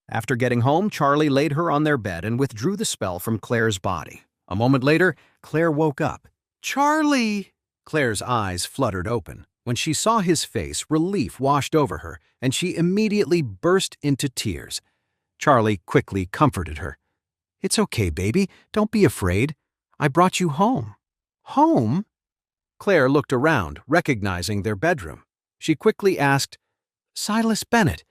After getting home, Charlie laid her on their bed and withdrew the spell from Claire's body. A moment later, Claire woke up. "Charlie!" Claire's eyes fluttered open. When she saw his face, relief washed over her, and she immediately burst into tears. Charlie quickly comforted her. "It's okay, baby. Don't be afraid. I brought you home." "Home?" Claire looked around, recognizing their bedroom. She quickly asked, "Silas Bennett,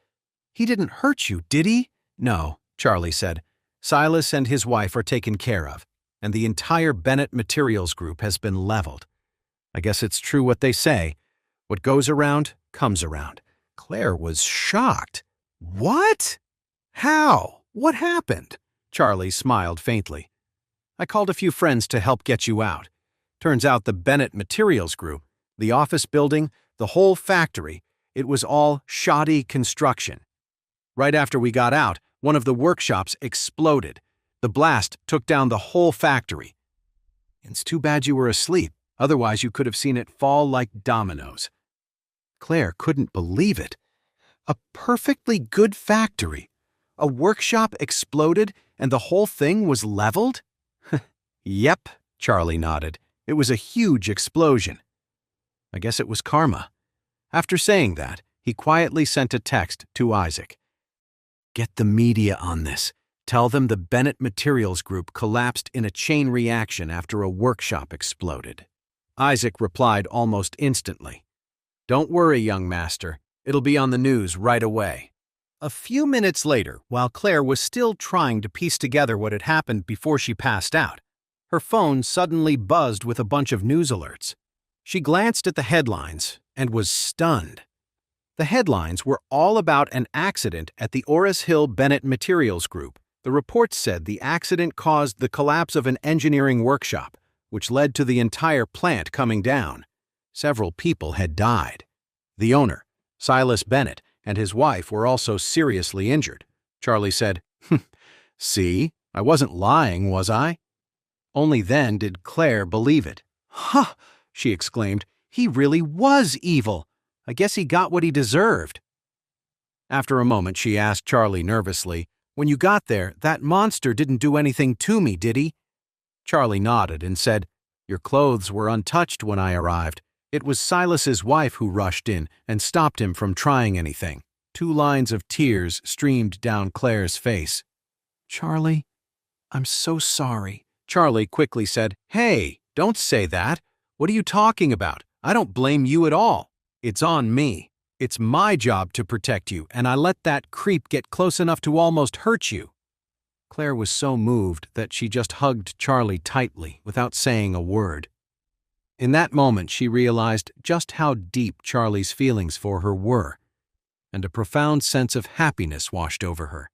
he didn't hurt you, did he?" "No," Charlie said. "Silas and his wife are taken care of, and the entire Bennett Materials Group has been leveled. I guess it's true what they say. What goes around, comes around." Claire was shocked. "What? How? What happened?" Charlie smiled faintly. "I called a few friends to help get you out. Turns out the Bennett Materials Group, the office building, the whole factory, it was all shoddy construction. Right after we got out, one of the workshops exploded. The blast took down the whole factory. It's too bad you were asleep, otherwise you could have seen it fall like dominoes." Claire couldn't believe it. A perfectly good factory. A workshop exploded and the whole thing was leveled? "Yep," Charlie nodded. "It was a huge explosion. I guess it was karma." After saying that, he quietly sent a text to Isaac. "Get the media on this. Tell them the Bennett Materials Group collapsed in a chain reaction after a workshop exploded." Isaac replied almost instantly. "Don't worry, young master. It'll be on the news right away." A few minutes later, while Claire was still trying to piece together what had happened before she passed out, her phone suddenly buzzed with a bunch of news alerts. She glanced at the headlines and was stunned. The headlines were all about an accident at the Orus Hill Bennett Materials Group. The reports said the accident caused the collapse of an engineering workshop, which led to the entire plant coming down. Several people had died. The owner, Silas Bennett, and his wife were also seriously injured. Charlie said, "See, I wasn't lying, was I?" Only then did Claire believe it. "Huh!" she exclaimed. "He really was evil. I guess he got what he deserved." After a moment, she asked Charlie nervously, "When you got there, that monster didn't do anything to me, did he?" Charlie nodded and said, "Your clothes were untouched when I arrived. It was Silas's wife who rushed in and stopped him from trying anything." 2 lines of tears streamed down Claire's face. "Charlie, I'm so sorry." Charlie quickly said, "Hey, don't say that. What are you talking about? I don't blame you at all. It's on me. It's my job to protect you, and I let that creep get close enough to almost hurt you." Claire was so moved that she just hugged Charlie tightly without saying a word. In that moment, she realized just how deep Charlie's feelings for her were, and a profound sense of happiness washed over her.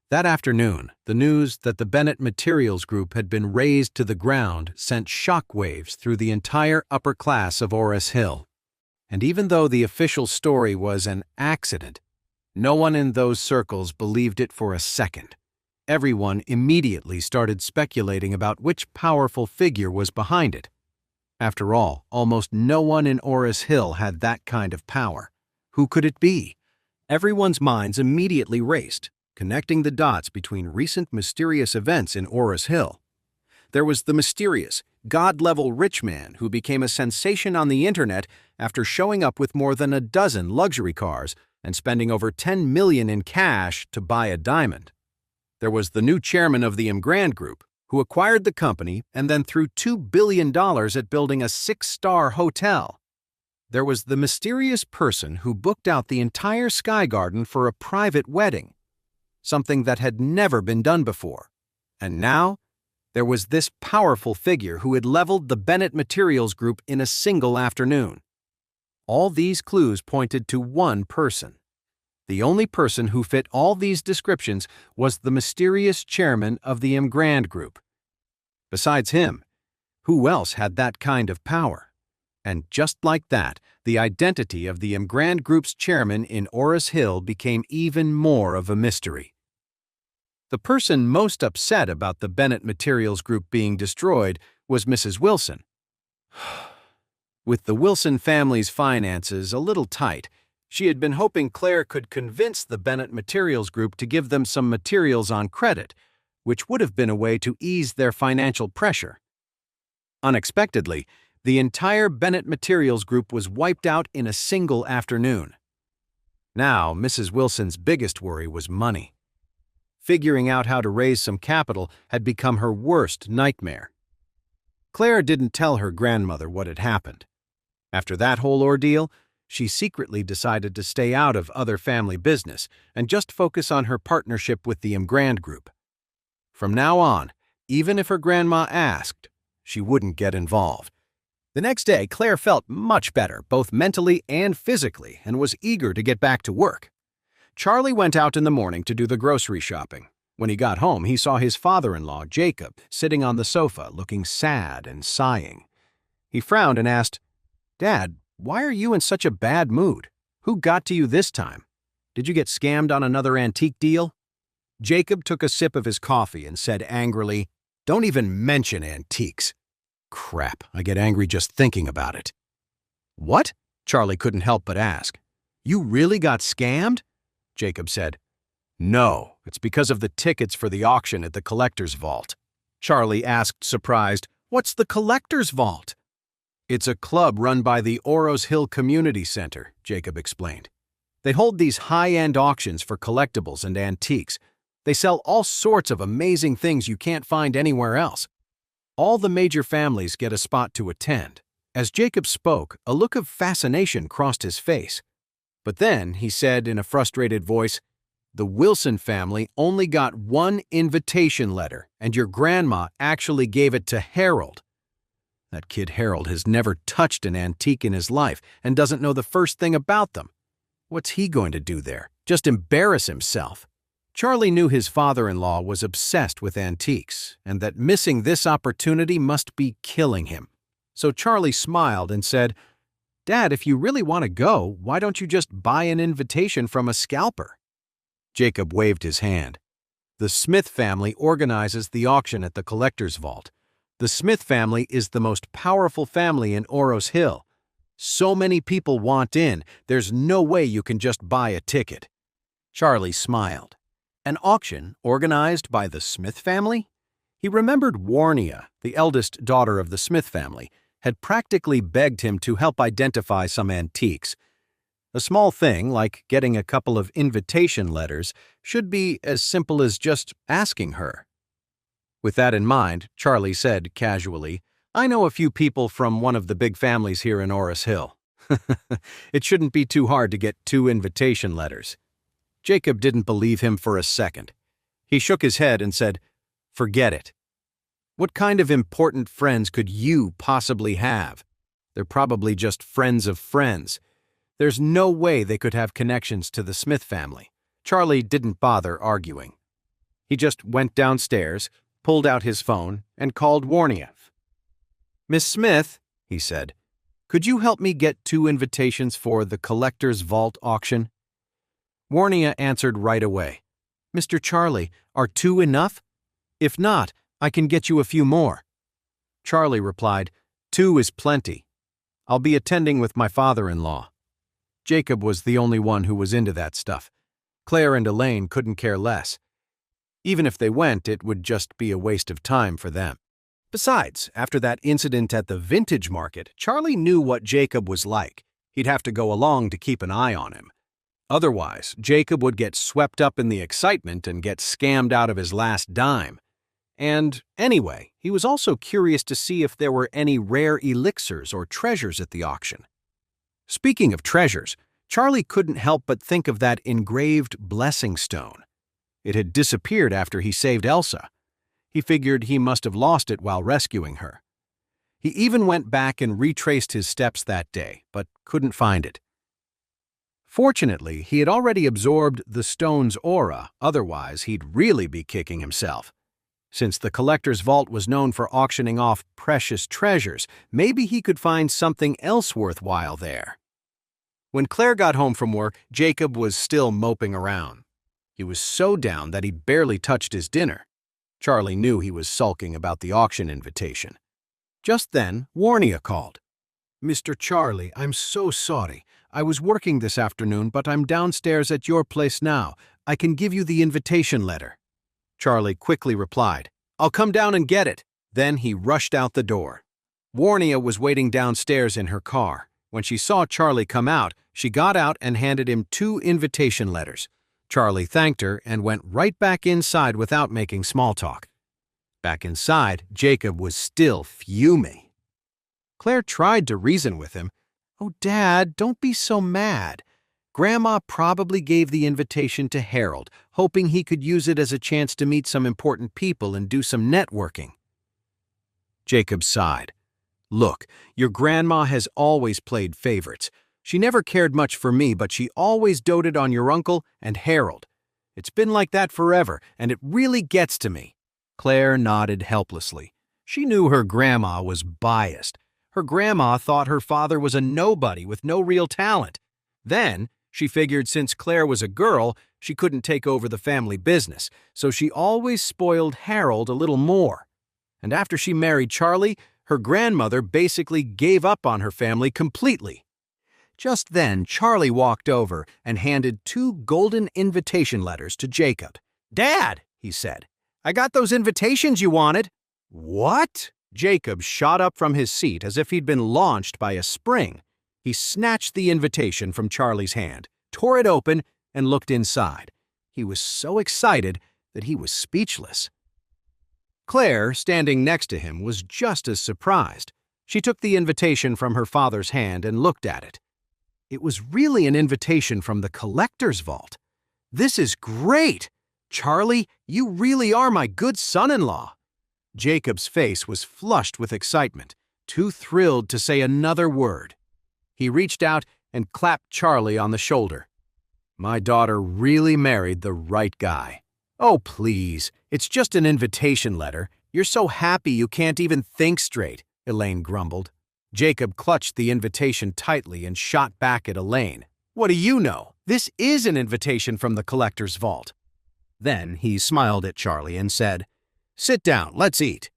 That afternoon, the news that the Bennett Materials Group had been razed to the ground sent shockwaves through the entire upper class of Orus Hill. And even though the official story was an accident, no one in those circles believed it for a second. Everyone immediately started speculating about which powerful figure was behind it. After all, almost no one in Orus Hill had that kind of power. Who could it be? Everyone's minds immediately raced, connecting the dots between recent mysterious events in Orus Hill. There was the mysterious, god-level rich man who became a sensation on the internet after showing up with more than a dozen luxury cars and spending over $10 million in cash to buy a diamond. There was the new chairman of the Grand Group, who acquired the company and then threw $2 billion at building a 6-star hotel. There was the mysterious person who booked out the entire Sky Garden for a private wedding, something that had never been done before. And now, there was this powerful figure who had leveled the Bennett Materials Group in a single afternoon. All these clues pointed to one person. The only person who fit all these descriptions was the mysterious chairman of the Grand Group. Besides him, who else had that kind of power? And just like that, the identity of the Grand Group's chairman in Orus Hill became even more of a mystery. The person most upset about the Bennett Materials Group being destroyed was Mrs. Wilson. With the Wilson family's finances a little tight, She had been hoping Claire could convince the Bennett Materials Group to give them some materials on credit, which would have been a way to ease their financial pressure. Unexpectedly, the entire Bennett Materials Group was wiped out in a single afternoon. Now, Mrs. Wilson's biggest worry was money. Figuring out how to raise some capital had become her worst nightmare. Claire didn't tell her grandmother what had happened. After that whole ordeal, she secretly decided to stay out of other family business and just focus on her partnership with the Imgrand Group. From now on, even if her grandma asked, she wouldn't get involved. The next day, Claire felt much better, both mentally and physically, and was eager to get back to work. Charlie went out in the morning to do the grocery shopping. When he got home, he saw his father-in-law, Jacob, sitting on the sofa, looking sad and sighing. He frowned and asked, "Dad, why are you in such a bad mood? Who got to you this time? Did you get scammed on another antique deal?" Jacob took a sip of his coffee and said angrily, "Don't even mention antiques." "Crap, I get angry just thinking about it." "What?" Charlie couldn't help but ask. "You really got scammed?" Jacob said. "No, it's because of the tickets for the auction at the collector's vault." Charlie asked, surprised, "What's the collector's vault?" "It's a club run by the Orus Hill Community Center," Jacob explained. "They hold these high-end auctions for collectibles and antiques. They sell all sorts of amazing things you can't find anywhere else. All the major families get a spot to attend." As Jacob spoke, a look of fascination crossed his face. But then he said in a frustrated voice, "The Wilson family only got one invitation letter, and your grandma actually gave it to Harold. That kid Harold has never touched an antique in his life and doesn't know the first thing about them. What's he going to do there? Just embarrass himself." Charlie knew his father-in-law was obsessed with antiques, and that missing this opportunity must be killing him. So Charlie smiled and said, "Dad, if you really want to go, why don't you just buy an invitation from a scalper?" Jacob waved his hand. "The Smith family organizes the auction at the collector's vault. The Smith family is the most powerful family in Orus Hill. So many people want in, there's no way you can just buy a ticket." Charlie smiled. An auction organized by the Smith family? He remembered Warnia, the eldest daughter of the Smith family, had practically begged him to help identify some antiques. A small thing, like getting a couple of invitation letters, should be as simple as just asking her. With that in mind, Charlie said casually, "I know a few people from one of the big families here in Orus Hill. It shouldn't be too hard to get 2 invitation letters." Jacob didn't believe him for a second. He shook his head and said, "Forget it. What kind of important friends could you possibly have? They're probably just friends of friends. There's no way they could have connections to the Smith family." Charlie didn't bother arguing. He just went downstairs, pulled out his phone, and called Warnia. "Miss Smith," he said, "could you help me get 2 invitations for the collector's vault auction?" Warnia answered right away, "Mr. Charlie, are 2 enough? If not, I can get you a few more." Charlie replied, "2 is plenty. I'll be attending with my father-in-law." Jacob was the only one who was into that stuff. Claire and Elaine couldn't care less. Even if they went, it would just be a waste of time for them. Besides, after that incident at the vintage market, Charlie knew what Jacob was like. He'd have to go along to keep an eye on him. Otherwise, Jacob would get swept up in the excitement and get scammed out of his last dime. And anyway, he was also curious to see if there were any rare elixirs or treasures at the auction. Speaking of treasures, Charlie couldn't help but think of that engraved blessing stone. It had disappeared after he saved Elsa. He figured he must have lost it while rescuing her. He even went back and retraced his steps that day, but couldn't find it. Fortunately, he had already absorbed the stone's aura, otherwise he'd really be kicking himself. Since the collector's vault was known for auctioning off precious treasures, maybe he could find something else worthwhile there. When Claire got home from work, Jacob was still moping around. He was so down that he barely touched his dinner. Charlie knew he was sulking about the auction invitation. Just then, Warnia called. "Mr. Charlie, I'm so sorry. I was working this afternoon, but I'm downstairs at your place now. I can give you the invitation letter." Charlie quickly replied, "I'll come down and get it." Then he rushed out the door. Warnia was waiting downstairs in her car. When she saw Charlie come out, she got out and handed him 2 invitation letters. Charlie thanked her and went right back inside without making small talk. Back inside, Jacob was still fuming. Claire tried to reason with him. "Oh, Dad, don't be so mad. Grandma probably gave the invitation to Harold, hoping he could use it as a chance to meet some important people and do some networking." Jacob sighed. "Look, your grandma has always played favorites. She never cared much for me, but she always doted on your uncle and Harold. It's been like that forever, and it really gets to me." Claire nodded helplessly. She knew her grandma was biased. Her grandma thought her father was a nobody with no real talent. Then, she figured since Claire was a girl, she couldn't take over the family business, so she always spoiled Harold a little more. And after she married Charlie, her grandmother basically gave up on her family completely. Just then, Charlie walked over and handed 2 golden invitation letters to Jacob. "Dad," he said, "I got those invitations you wanted." "What?" Jacob shot up from his seat as if he'd been launched by a spring. He snatched the invitation from Charlie's hand, tore it open, and looked inside. He was so excited that he was speechless. Claire, standing next to him, was just as surprised. She took the invitation from her father's hand and looked at it. It was really an invitation from the collector's vault. "This is great! Charlie, you really are my good son-in-law." Jacob's face was flushed with excitement, too thrilled to say another word. He reached out and clapped Charlie on the shoulder. "My daughter really married the right guy." "Oh, please, it's just an invitation letter. You're so happy you can't even think straight," Elaine grumbled. Jacob clutched the invitation tightly and shot back at Elaine. "What do you know? This is an invitation from the collector's vault." Then he smiled at Charlie and said, "Sit down, let's eat."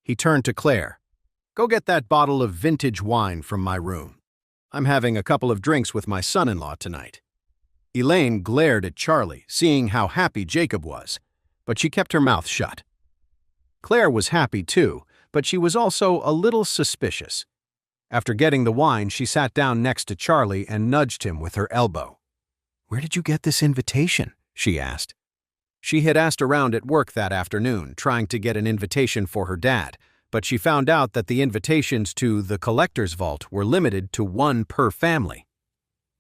He turned to Claire. "Go get that bottle of vintage wine from my room. I'm having a couple of drinks with my son-in-law tonight." Elaine glared at Charlie, seeing how happy Jacob was, but she kept her mouth shut. Claire was happy too, but she was also a little suspicious. After getting the wine, she sat down next to Charlie and nudged him with her elbow. "Where did you get this invitation?" she asked. She had asked around at work that afternoon, trying to get an invitation for her dad, but she found out that the invitations to the collector's vault were limited to 1 per family.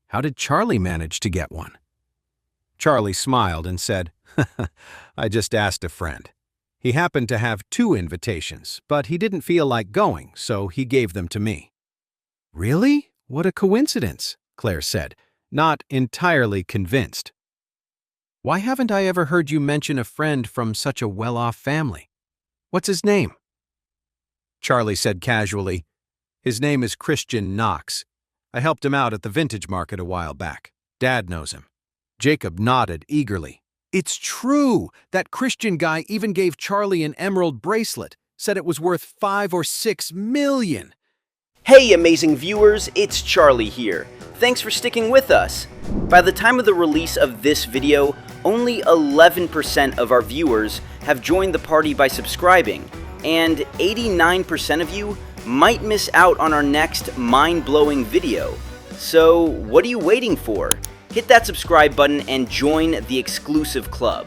How did Charlie manage to get one? Charlie smiled and said, "I just asked a friend. He happened to have 2 invitations, but he didn't feel like going, so he gave them to me." "Really? What a coincidence," Claire said, not entirely convinced. "Why haven't I ever heard you mention a friend from such a well-off family? What's his name?" Charlie said casually, "His name is Christian Knox. I helped him out at the vintage market a while back. Dad knows him." Jacob nodded eagerly. "It's true! That Christian guy even gave Charlie an emerald bracelet, said it was worth 5 or 6 million. Hey amazing viewers, it's Charlie here. Thanks for sticking with us. By the time of the release of this video, only 11% of our viewers have joined the party by subscribing, and 89% of you might miss out on our next mind-blowing video. So what are you waiting for? Hit that subscribe button and join the exclusive club.